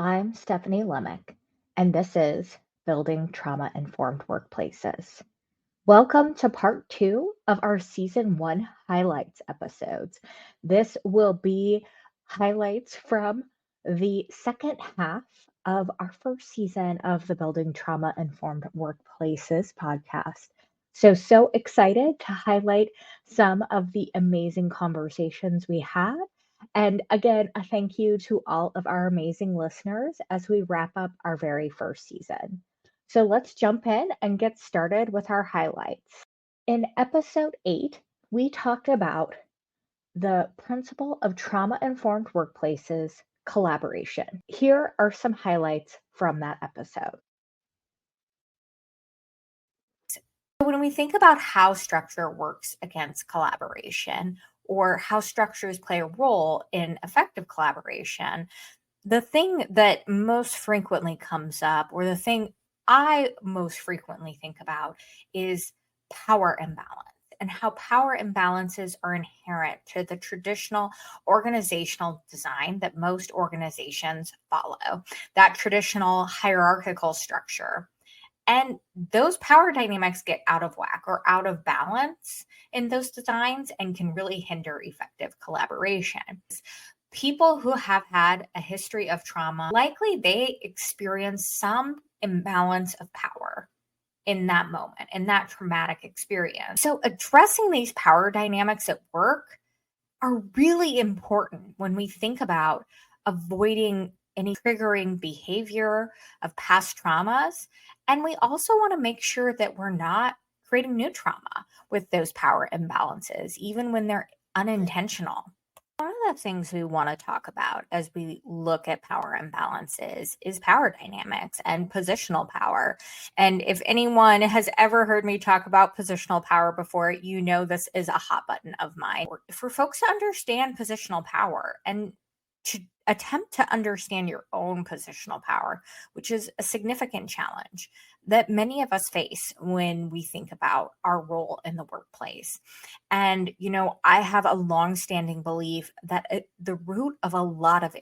I'm Stephanie Lemick, and this is Building Trauma Informed Workplaces. Welcome to part two of our season one highlights episodes. This will be highlights from the second half of our first season of the Building Trauma Informed Workplaces podcast. So excited to highlight some of the amazing conversations we had. And again, a thank you to all of our amazing listeners as we wrap up our very first season. So let's jump in and get started with our highlights. In episode 8, we talked about the principle of trauma informed workplaces collaboration. Here are some highlights from that episode. When we think about how structure works against collaboration or how structures play a role in effective collaboration, the thing that most frequently comes up, or the thing I most frequently think about, is power imbalance and how power imbalances are inherent to the traditional organizational design that most organizations follow, that traditional hierarchical structure. And those power dynamics get out of whack or out of balance in those designs and can really hinder effective collaboration. People who have had a history of trauma, likely they experience some imbalance of power in that moment, in that traumatic experience. So, addressing these power dynamics at work are really important when we think about avoiding any triggering behavior of past traumas. And we also want to make sure that we're not creating new trauma with those power imbalances, even when they're unintentional. One of the things we want to talk about as we look at power imbalances is power dynamics and positional power. And if anyone has ever heard me talk about positional power before, you know this is a hot button of mine. For folks to understand positional power and to attempt to understand your own positional power, which is a significant challenge that many of us face when we think about our role in the workplace. And, I have a longstanding belief that at the root of a lot of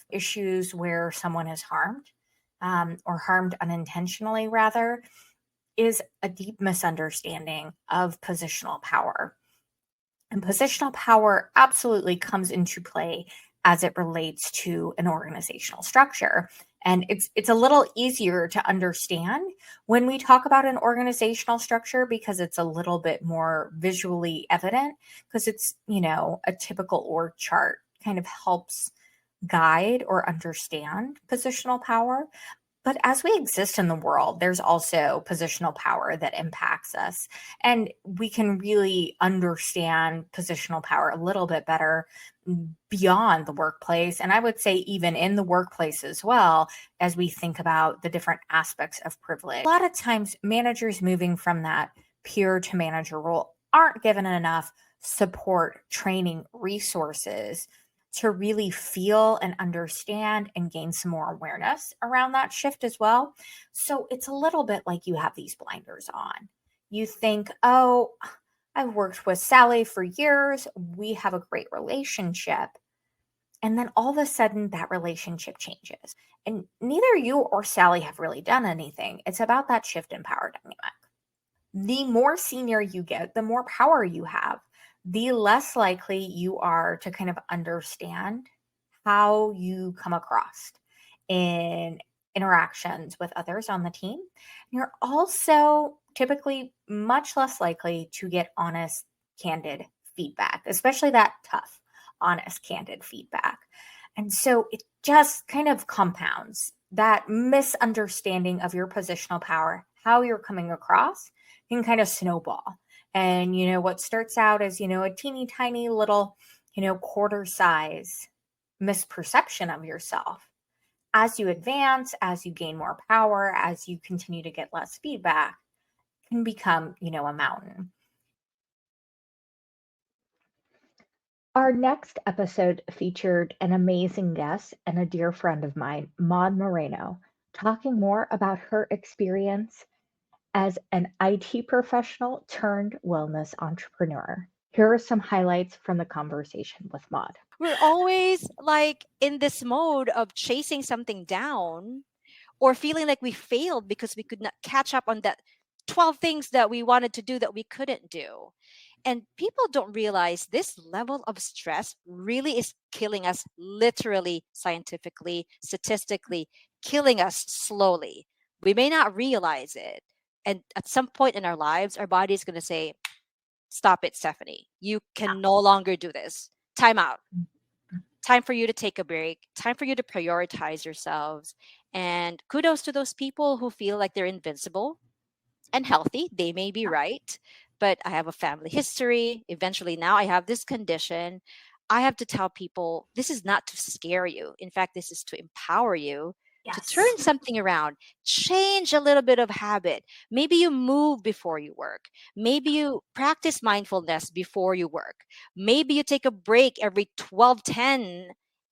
issues where someone is harmed, or harmed unintentionally, rather, is a deep misunderstanding of positional power. And positional power absolutely comes into play as it relates to an organizational structure. And it's a little easier to understand when we talk about an organizational structure because it's a little bit more visually evident because it's, a typical org chart kind of helps guide or understand positional power. But as we exist in the world, there's also positional power that impacts us. And we can really understand positional power a little bit better beyond the workplace. And I would say, even in the workplace as well, as we think about the different aspects of privilege. A lot of times, managers moving from that peer to manager role aren't given enough support, training, resources to really feel and understand and gain some more awareness around that shift as well. So it's a little bit like you have these blinders on. You think, oh, I've worked with Sally for years. We have a great relationship. And then all of a sudden, that relationship changes. And neither you or Sally have really done anything. It's about that shift in power dynamic. The more senior you get, the more power you have, the less likely you are to kind of understand how you come across in interactions with others on the team. You're also typically much less likely to get honest, candid feedback, especially that tough, honest, candid feedback. And so it just kind of compounds that misunderstanding of your positional power, how you're coming across can kind of snowball. And, what starts out as, a teeny tiny little, quarter size misperception of yourself. As you advance, as you gain more power, as you continue to get less feedback, can become, a mountain. Our next episode featured an amazing guest and a dear friend of mine, Maud Moreno, talking more about her experience as an IT professional turned wellness entrepreneur. Here are some highlights from the conversation with Maud. We're always like in this mode of chasing something down or feeling like we failed because we could not catch up on that 12 things that we wanted to do that we couldn't do. And people don't realize this level of stress really is killing us, literally, scientifically, statistically, killing us slowly. We may not realize it. And at some point in our lives, our body is going to say, stop it, Stephanie. You can no longer do this. Time out. Time for you to take a break. Time for you to prioritize yourselves. And kudos to those people who feel like they're invincible and healthy. They may be right, but I have a family history. Eventually, now I have this condition. I have to tell people this is not to scare you. In fact, this is to empower you to turn Yes. something around, change a little bit of habit. Maybe you move before you work. Maybe you practice mindfulness before you work. Maybe you take a break every 12:10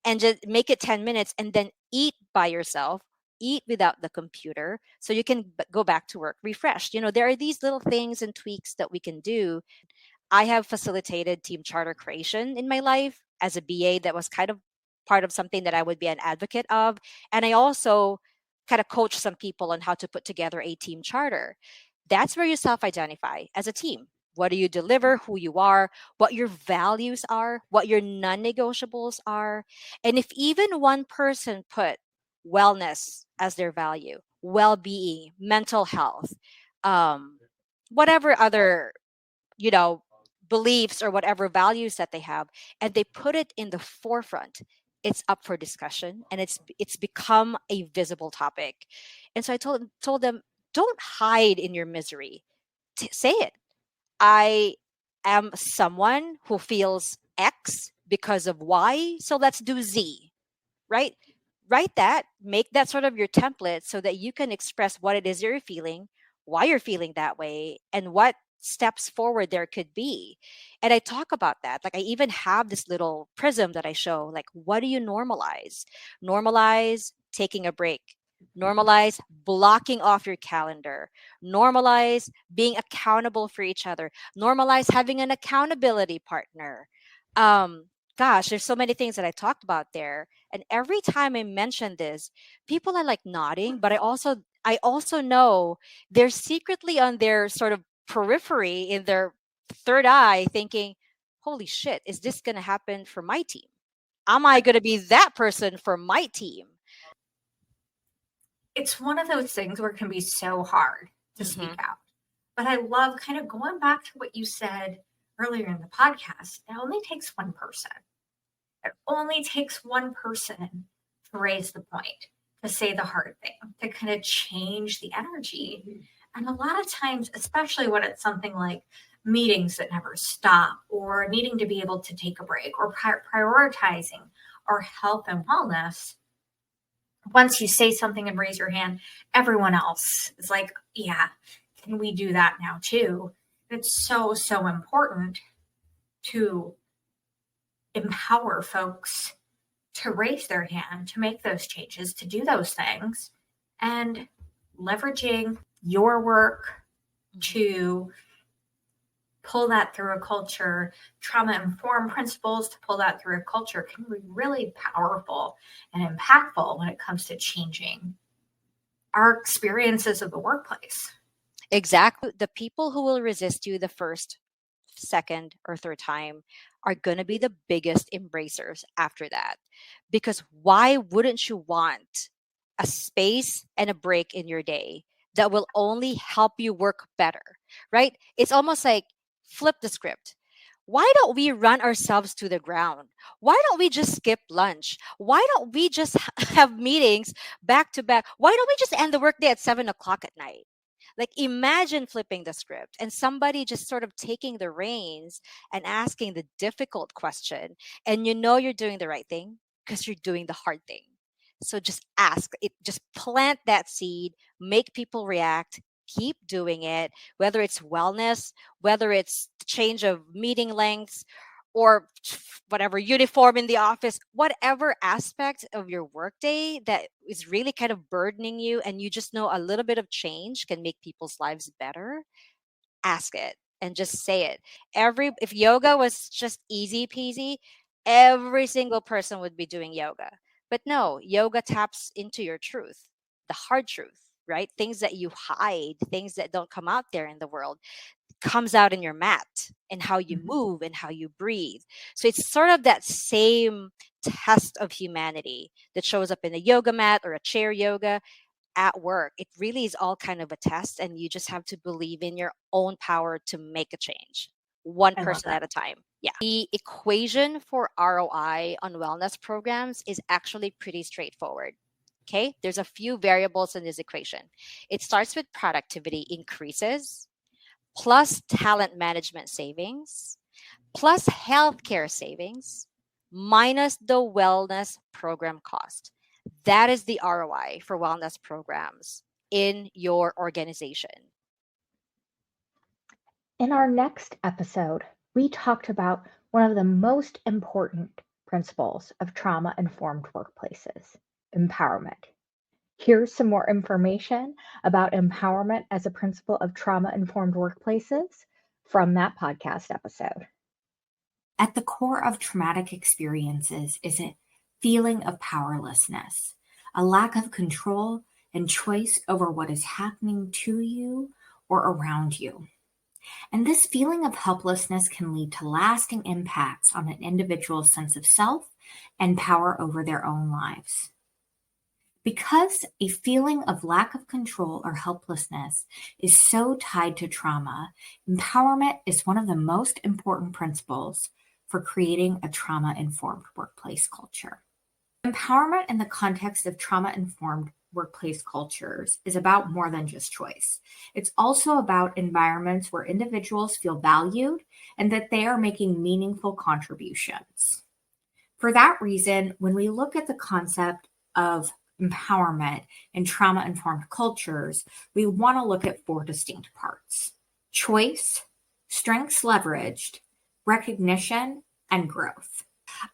and just make it 10 minutes and then eat by yourself, eat without the computer so you can go back to work refreshed. There are these little things and tweaks that we can do. I have facilitated team charter creation in my life as a BA. That was kind of part of something that I would be an advocate of. And I also kind of coach some people on how to put together a team charter. That's where you self identify as a team. What do you deliver, who you are, what your values are, what your non negotiables are. And if even one person put wellness as their value, well being, mental health, um, whatever other, you know, beliefs or whatever values that they have, and they put it in the forefront, it's up for discussion and it's become a visible topic. And so I told them, don't hide in your misery. Say it. I am someone who feels X because of Y, so let's do Z, right? Write that, make that sort of your template so that you can express what it is you're feeling, why you're feeling that way, and what steps forward there could be. And I talk about that. Like I even have this little prism that I show, like, what do you normalize? Normalize taking a break. Normalize blocking off your calendar. Normalize being accountable for each other. Normalize having an accountability partner. Um, Gosh, there's so many things that I talked about there. And every time I mention this, people are like nodding, but I also know they're secretly on their sort of periphery in their third eye thinking, holy shit, is this going to happen for my team? Am I going to be that person for my team? It's one of those things where it can be so hard to speak Mm-hmm. out. But I love kind of going back to what you said earlier in the podcast. It only takes one person. It only takes one person to raise the point, to say the hard thing, to kind of change the energy. And a lot of times, especially when it's something like meetings that never stop, or needing to be able to take a break, or prioritizing our health and wellness, once you say something and raise your hand, everyone else is like, yeah, can we do that now too? It's so, so important to empower folks to raise their hand, to make those changes, to do those things, and leveraging your work to pull that through a culture, trauma informed principles to pull that through a culture can be really powerful and impactful when it comes to changing our experiences of the workplace. Exactly. The people who will resist you the first, second, or third time are going to be the biggest embracers after that. Because why wouldn't you want a space and a break in your day that will only help you work better, right? It's almost like flip the script. Why don't we run ourselves to the ground? Why don't we just skip lunch? Why don't we just have meetings back to back? Why don't we just end the workday at 7 o'clock at night? Like, imagine flipping the script and somebody just sort of taking the reins and asking the difficult question. And you're doing the right thing because you're doing the hard thing. So just ask it, just plant that seed, make people react, keep doing it, whether it's wellness, whether it's change of meeting lengths, or whatever uniform in the office, whatever aspect of your workday that is really kind of burdening you, and you just know a little bit of change can make people's lives better, ask it. and just say it. If yoga was just easy peasy, every single person would be doing yoga. But no, yoga taps into your truth, the hard truth, right? Things that you hide, things that don't come out there in the world, comes out in your mat and how you move and how you breathe. So it's sort of that same test of humanity that shows up in a yoga mat or a chair yoga at work. It really is all kind of a test, and you just have to believe in your own power to make a change, one I love person that. at a time. Yeah. The equation for ROI on wellness programs is actually pretty straightforward. Okay. There's a few variables in this equation. It starts with productivity increases plus talent management savings plus healthcare savings minus the wellness program cost. That is the ROI for wellness programs in your organization. In our next episode, we talked about one of the most important principles of trauma-informed workplaces, empowerment. Here's some more information about empowerment as a principle of trauma-informed workplaces from that podcast episode. At the core of traumatic experiences is a feeling of powerlessness, a lack of control and choice over what is happening to you or around you. And this feeling of helplessness can lead to lasting impacts on an individual's sense of self and power over their own lives. Because a feeling of lack of control or helplessness is so tied to trauma, empowerment is one of the most important principles for creating a trauma-informed workplace culture. Empowerment in the context of trauma-informed workplace cultures is about more than just choice. It's also about environments where individuals feel valued and that they are making meaningful contributions. For that reason, when we look at the concept of empowerment in trauma-informed cultures, we want to look at 4 distinct parts: choice, strengths leveraged, recognition, and growth.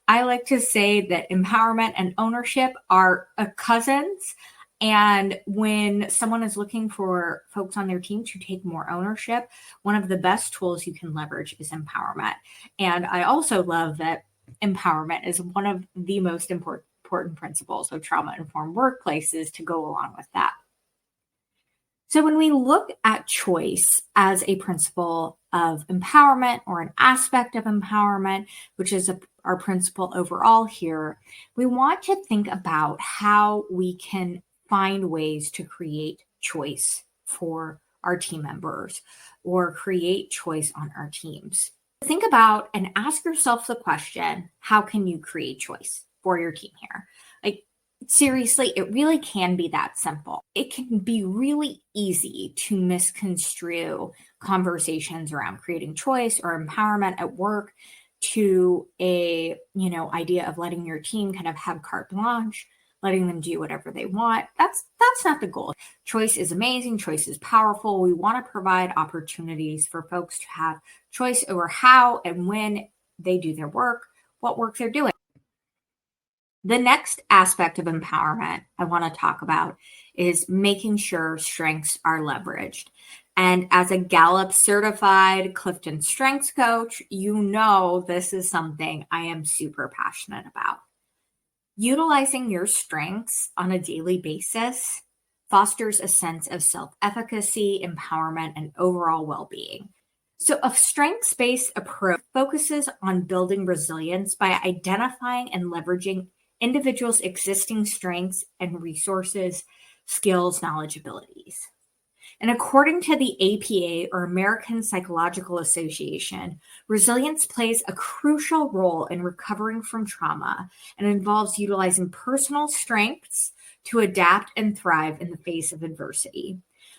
I like to say that empowerment and ownership are cousins. And when someone is looking for folks on their team to take more ownership, one of the best tools you can leverage is empowerment. And I also love that empowerment is one of the most important principles of trauma-informed workplaces to go along with that. So when we look at choice as a principle of empowerment or an aspect of empowerment, which is our principle overall here, we want to think about how we can find ways to create choice for our team members or create choice on our teams. Think about and ask yourself the question, how can you create choice for your team here? Like, seriously, it really can be that simple. It can be really easy to misconstrue conversations around creating choice or empowerment at work to a, idea of letting your team kind of have carte blanche, letting them do whatever they want. That's not the goal. Choice is amazing. Choice is powerful. We want to provide opportunities for folks to have choice over how and when they do their work, what work they're doing. The next aspect of empowerment I want to talk about is making sure strengths are leveraged. And as a Gallup certified Clifton Strengths coach, this is something I am super passionate about. Utilizing your strengths on a daily basis fosters a sense of self-efficacy, empowerment, and overall well-being. So a strengths-based approach focuses on building resilience by identifying and leveraging individuals' existing strengths and resources, skills, knowledge, abilities. And according to the APA, or American Psychological Association, resilience plays a crucial role in recovering from trauma and involves utilizing personal strengths to adapt and thrive in the face of adversity.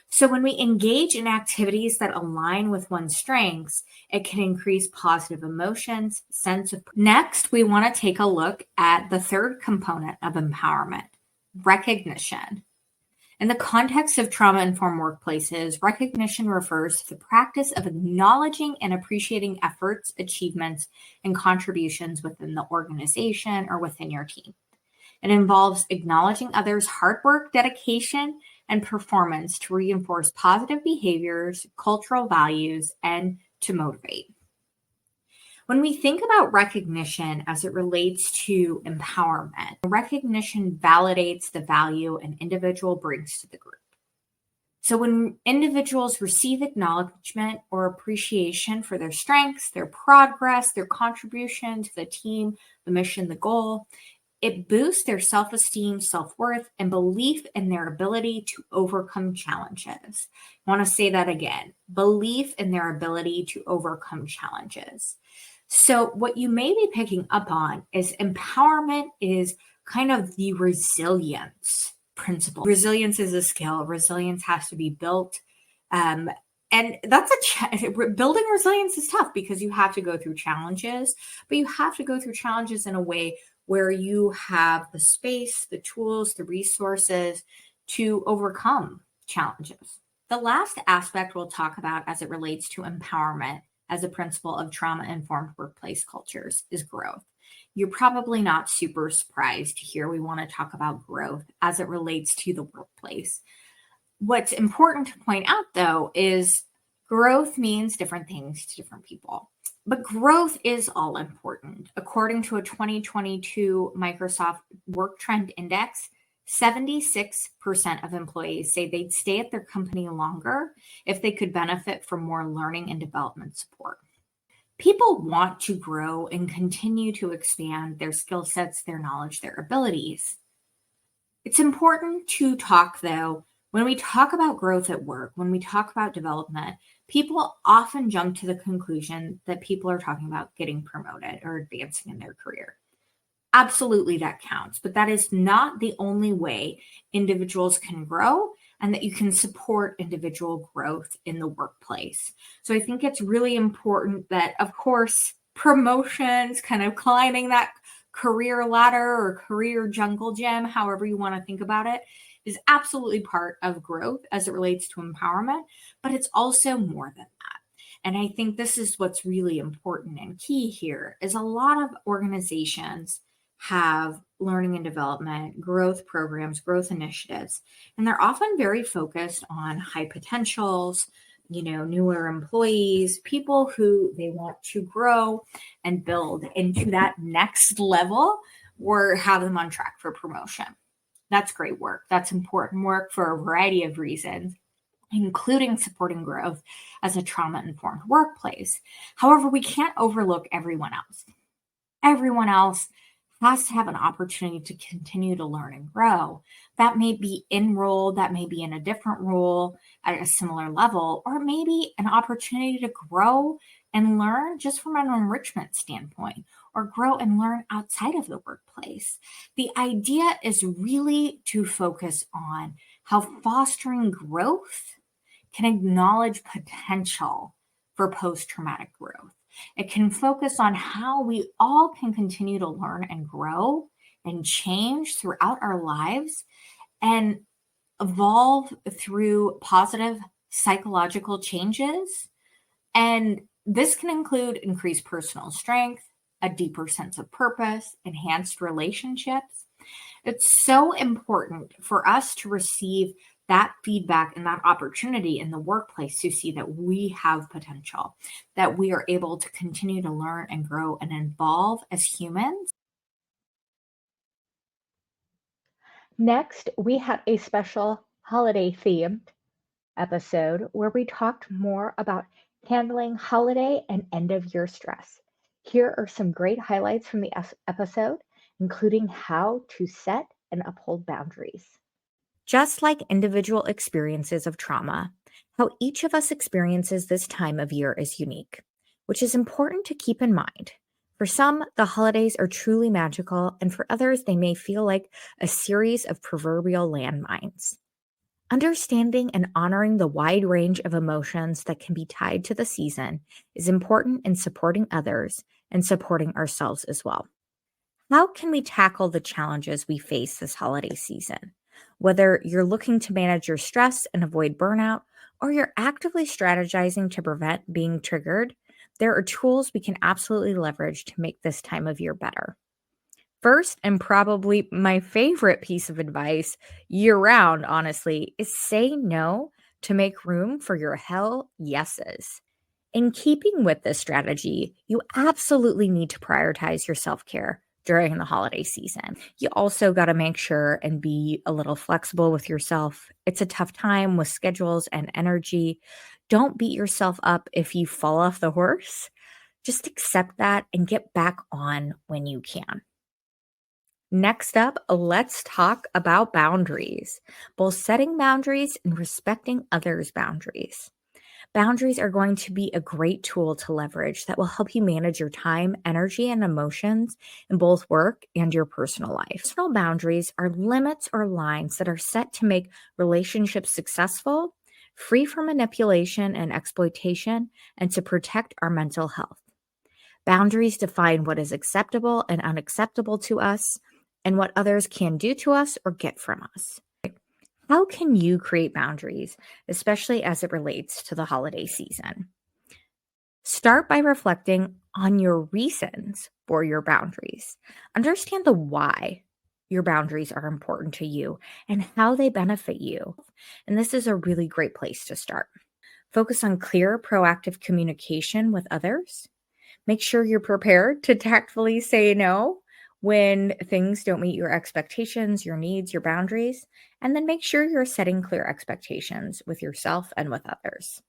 So when we engage in activities that align with one's strengths, it can increase positive emotions, sense of. Next, we want to take a look at the third component of empowerment, recognition. In the context of trauma-informed workplaces, recognition refers to the practice of acknowledging and appreciating efforts, achievements, and contributions within the organization or within your team. It involves acknowledging others' hard work, dedication, and performance to reinforce positive behaviors, cultural values, and to motivate. When we think about recognition as it relates to empowerment, recognition validates the value an individual brings to the group. So when individuals receive acknowledgement or appreciation for their strengths, their progress, their contribution to the team, the mission, the goal, it boosts their self-esteem, self-worth, and belief in their ability to overcome challenges. I want to say that again, belief in their ability to overcome challenges. So what you may be picking up on is empowerment is kind of the resilience principle. Resilience is a skill. Resilience has to be built. And that's building resilience is tough because you have to go through challenges, but you have to go through challenges in a way where you have the space, the tools, the resources to overcome challenges. The last aspect we'll talk about as it relates to empowerment as a principle of trauma-informed workplace cultures is growth. You're probably not super surprised to hear we want to talk about growth as it relates to the workplace. What's important to point out, though, is growth means different things to different people. But growth is all important. According to a 2022 Microsoft Work Trend Index, 76% of employees say they'd stay at their company longer if they could benefit from more learning and development support. People want to grow and continue to expand their skill sets, their knowledge, their abilities. It's important to talk, though, when we talk about growth at work, when we talk about development, people often jump to the conclusion that people are talking about getting promoted or advancing in their career. Absolutely, that counts, but that is not the only way individuals can grow and that you can support individual growth in the workplace. So I think it's really important that, of course, promotions, kind of climbing that career ladder or career jungle gym, however you want to think about it, is absolutely part of growth as it relates to empowerment, but it's also more than that. And I think this is what's really important and key here is a lot of organizations have learning and development, growth programs, growth initiatives, and they're often very focused on high potentials, newer employees, people who they want to grow and build into that next level or have them on track for promotion. That's great work. That's important work for a variety of reasons, including supporting growth as a trauma-informed workplace. However, we can't overlook everyone else. Everyone else has to have an opportunity to continue to learn and grow. That may be in role, that may be in a different role at a similar level, or maybe an opportunity to grow and learn just from an enrichment standpoint, or grow and learn outside of the workplace. The idea is really to focus on how fostering growth can acknowledge potential for post-traumatic growth. It can focus on how we all can continue to learn and grow and change throughout our lives and evolve through positive psychological changes. And this can include increased personal strength, a deeper sense of purpose, enhanced relationships. It's so important for us to receive that feedback and that opportunity in the workplace to see that we have potential, that we are able to continue to learn and grow and evolve as humans. Next, we have a special holiday-themed episode where we talked more about handling holiday and end-of-year stress. Here are some great highlights from the episode, including how to set and uphold boundaries. Just like individual experiences of trauma, how each of us experiences this time of year is unique, which is important to keep in mind. For some, the holidays are truly magical, and for others, they may feel like a series of proverbial landmines. Understanding and honoring the wide range of emotions that can be tied to the season is important in supporting others and supporting ourselves as well. How can we tackle the challenges we face this holiday season? Whether you're looking to manage your stress and avoid burnout, or you're actively strategizing to prevent being triggered, there are tools we can absolutely leverage to make this time of year better. First, and probably my favorite piece of advice year-round, honestly, is say no to make room for your hell yeses. In keeping with this strategy, you absolutely need to prioritize your self-care during the holiday season. You also got to make sure and be a little flexible with yourself. It's a tough time with schedules and energy. Don't beat yourself up if you fall off the horse. Just accept that and get back on when you can. Next up, let's talk about boundaries, both setting boundaries and respecting others' boundaries. Boundaries are going to be a great tool to leverage that will help you manage your time, energy, and emotions in both work and your personal life. Personal boundaries are limits or lines that are set to make relationships successful, free from manipulation and exploitation, and to protect our mental health. Boundaries define what is acceptable and unacceptable to us and what others can do to us or get from us. How can you create boundaries, especially as it relates to the holiday season? Start by reflecting on your reasons for your boundaries. Understand the why your boundaries are important to you and how they benefit you. And this is a really great place to start. Focus on clear, proactive communication with others. Make sure you're prepared to tactfully say no when things don't meet your expectations, your needs, your boundaries, and then make sure you're setting clear expectations with yourself and with others.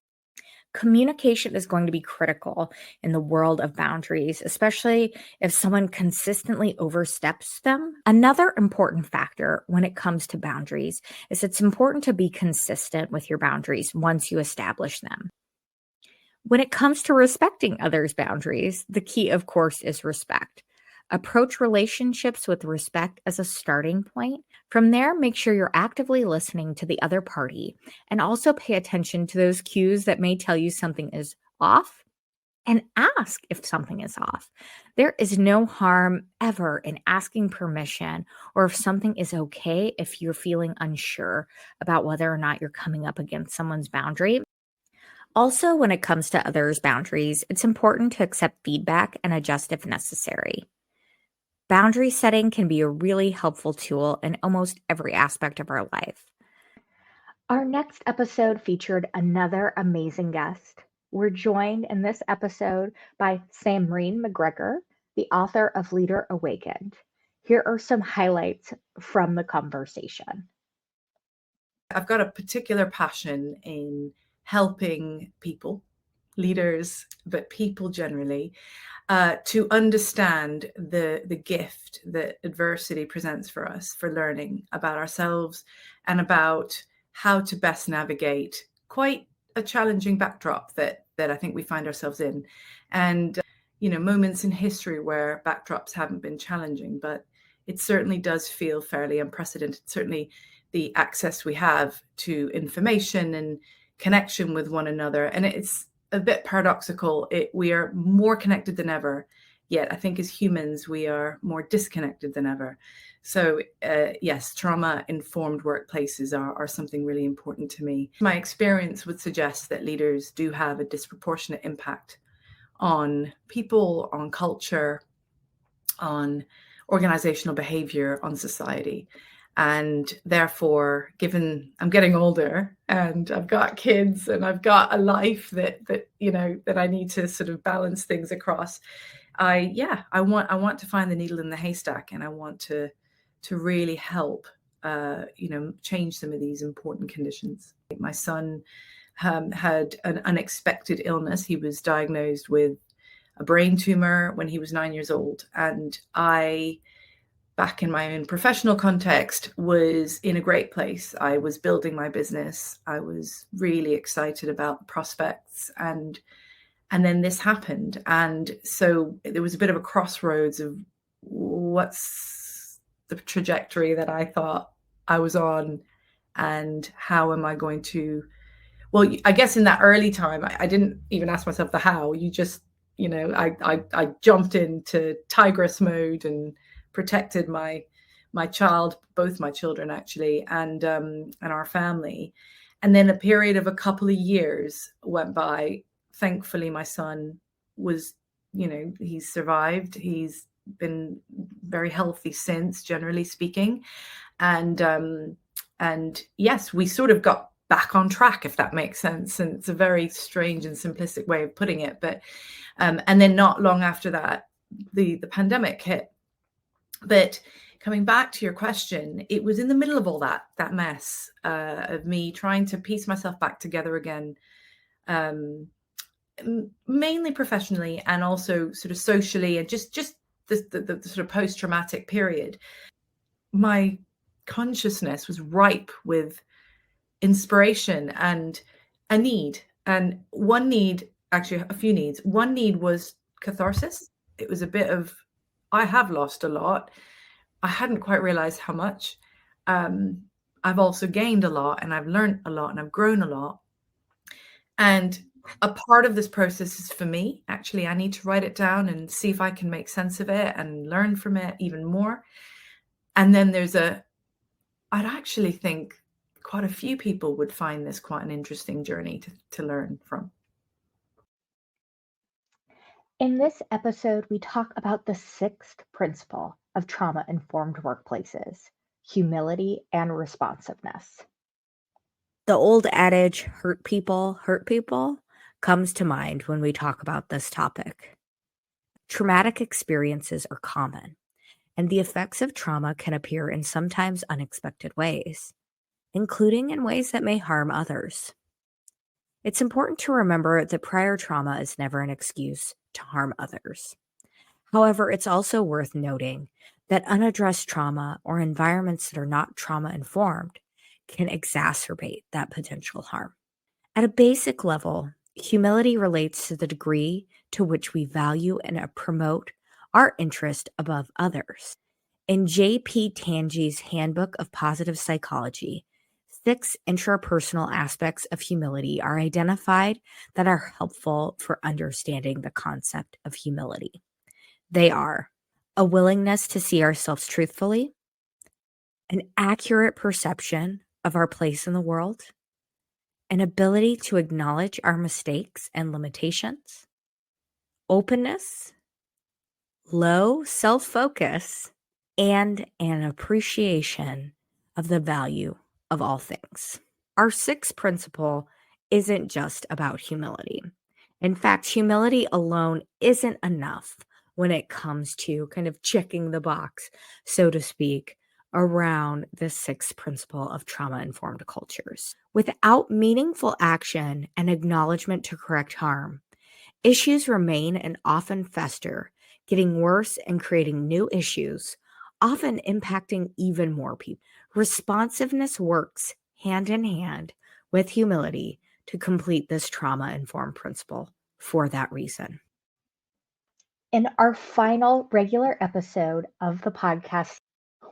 Communication is going to be critical in the world of boundaries, especially if someone consistently oversteps them. Another important factor when it comes to boundaries is it's important to be consistent with your boundaries once you establish them. When it comes to respecting others' boundaries, the key, of course, is respect. Approach relationships with respect as a starting point. From there, make sure you're actively listening to the other party and also pay attention to those cues that may tell you something is off and ask if something is off. There is no harm ever in asking permission or if something is okay if you're feeling unsure about whether or not you're coming up against someone's boundary. Also, when it comes to others' boundaries, it's important to accept feedback and adjust if necessary. Boundary setting can be a really helpful tool in almost every aspect of our life. Our next episode featured another amazing guest. We're joined in this episode by Samreen McGregor, the author of Leader Awakened. Here are some highlights from the conversation. I've got a particular passion in helping people, leaders, but people generally, to understand the gift that adversity presents for us for learning about ourselves and about how to best navigate quite a challenging backdrop that I think we find ourselves in. And, moments in history where backdrops haven't been challenging, but it certainly does feel fairly unprecedented. Certainly the access we have to information and connection with one another. And it's a bit paradoxical. We are more connected than ever, yet I think as humans, we are more disconnected than ever. So yes, trauma-informed workplaces are something really important to me. My experience would suggest that leaders do have a disproportionate impact on people, on culture, on organizational behavior, on society. And therefore, given I'm getting older and I've got kids and I've got a life that I need to sort of balance things across, I want to find the needle in the haystack, and I want to really help change some of these important conditions. My son had an unexpected illness. He was diagnosed with a brain tumor when he was 9 years old, and I, back in my own professional context, was in a great place. I was building my business. I was really excited about the prospects, and then this happened. And so there was a bit of a crossroads of what's the trajectory that I thought I was on, and how am I going to, well, I guess in that early time, I didn't even ask myself the how. You just, I jumped into tigress mode and protected my child, both my children actually, and our family. And then a period of a couple of years went by. Thankfully, my son was, he's survived. He's been very healthy since, generally speaking. And yes, we sort of got back on track, if that makes sense. And it's a very strange and simplistic way of putting it. But and then not long after that, the pandemic hit. But coming back to your question, it was in the middle of all that mess of me trying to piece myself back together again, mainly professionally and also sort of socially, and just the sort of post-traumatic period. My consciousness was ripe with inspiration and a need. And one need, actually a few needs. One need was catharsis. It was a bit of, I have lost a lot. I hadn't quite realized how much. I've also gained a lot, and I've learned a lot, and I've grown a lot. And a part of this process is for me. Actually, I need to write it down and see if I can make sense of it and learn from it even more. And then I'd actually think quite a few people would find this quite an interesting journey to learn from. In this episode, we talk about the sixth principle of trauma-informed workplaces: humility and responsiveness. The old adage, hurt people, comes to mind when we talk about this topic. Traumatic experiences are common, and the effects of trauma can appear in sometimes unexpected ways, including in ways that may harm others. It's important to remember that prior trauma is never an excuse to harm others. However, it's also worth noting that unaddressed trauma or environments that are not trauma-informed can exacerbate that potential harm. At a basic level, humility relates to the degree to which we value and promote our interest above others. In J.P. Tanji's Handbook of Positive Psychology, 6 intrapersonal aspects of humility are identified that are helpful for understanding the concept of humility. They are a willingness to see ourselves truthfully, an accurate perception of our place in the world, an ability to acknowledge our mistakes and limitations, openness, low self-focus, and an appreciation of the value of all things. Our sixth principle isn't just about humility. In fact, humility alone isn't enough when it comes to kind of checking the box, so to speak, around the sixth principle of trauma-informed cultures. Without meaningful action and acknowledgement to correct harm, issues remain and often fester, getting worse and creating new issues, often impacting even more people. Responsiveness works hand in hand with humility to complete this trauma-informed principle for that reason. In our final regular episode of the podcast,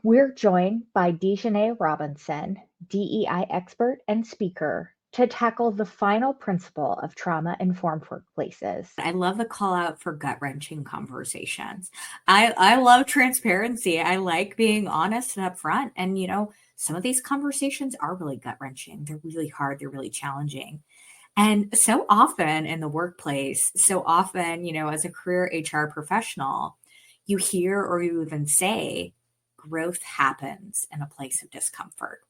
we're joined by Dejanay Robinson, DEI expert and speaker, to tackle the final principle of trauma-informed workplaces. I love the call out for gut-wrenching conversations. I love transparency. I like being honest and upfront. And, some of these conversations are really gut-wrenching. They're really hard. They're really challenging. And so often in the workplace, as a career HR professional, you hear or you even say, growth happens in a place of discomfort.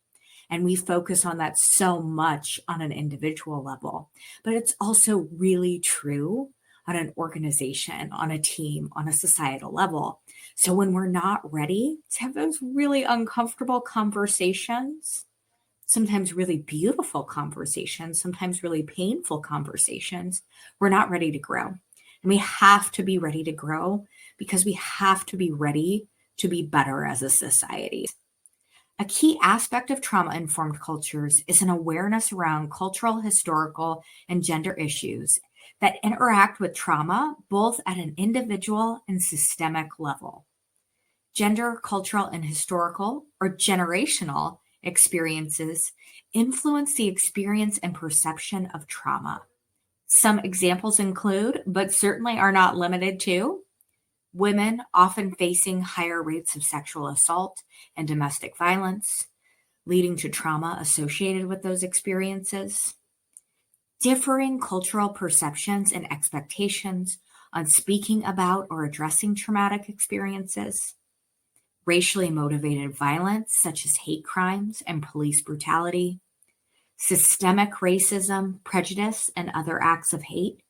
And we focus on that so much on an individual level, but it's also really true on an organization, on a team, on a societal level. So when we're not ready to have those really uncomfortable conversations, sometimes really beautiful conversations, sometimes really painful conversations, we're not ready to grow. And we have to be ready to grow because we have to be ready to be better as a society. A key aspect of trauma-informed cultures is an awareness around cultural, historical, and gender issues that interact with trauma both at an individual and systemic level. Gender, cultural, and historical, or generational experiences influence the experience and perception of trauma. Some examples include, but certainly are not limited to, women often facing higher rates of sexual assault and domestic violence, leading to trauma associated with those experiences. Differing cultural perceptions and expectations on speaking about or addressing traumatic experiences. Racially motivated violence, such as hate crimes and police brutality. systemic racism, prejudice, and other acts of hate,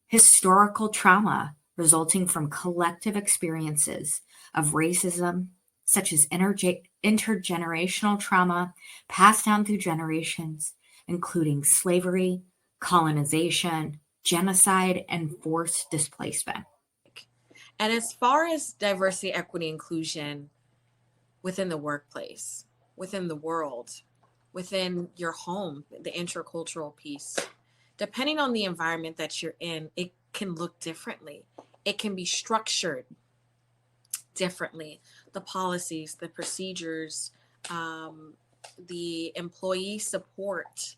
historical trauma resulting from collective experiences of racism, such as intergenerational trauma passed down through generations, including slavery, colonization, genocide, and forced displacement. And as far as diversity, equity, inclusion within the workplace, within the world, within your home, the intercultural piece, depending on the environment that you're in, it can look differently. It can be structured differently. The policies, the procedures, the employee support,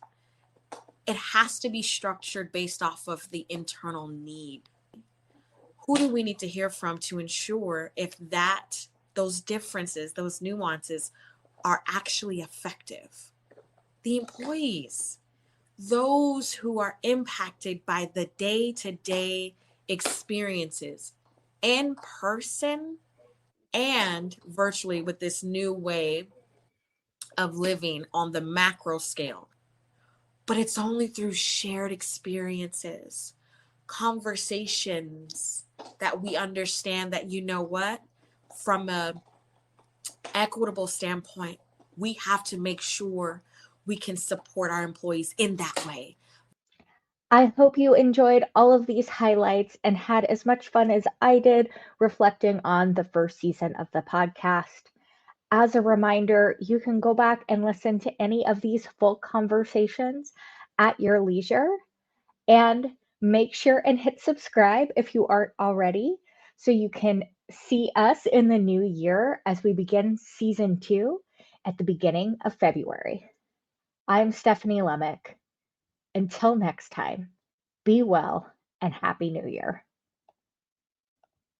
it has to be structured based off of the internal need. Who do we need to hear from to ensure if those differences, those nuances are actually effective? The employees, those who are impacted by the day-to-day experiences in person and virtually with this new way of living on the macro scale. But it's only through shared experiences, conversations, that we understand that, you know what, from a equitable standpoint, we have to make sure we can support our employees in that way. I hope you enjoyed all of these highlights and had as much fun as I did reflecting on the first season of the podcast. As a reminder, you can go back and listen to any of these full conversations at your leisure. And make sure and hit subscribe if you aren't already, so you can see us in the new year as we begin season 2 at the beginning of February. I'm Stephanie Lemick. Until next time, be well and Happy New Year.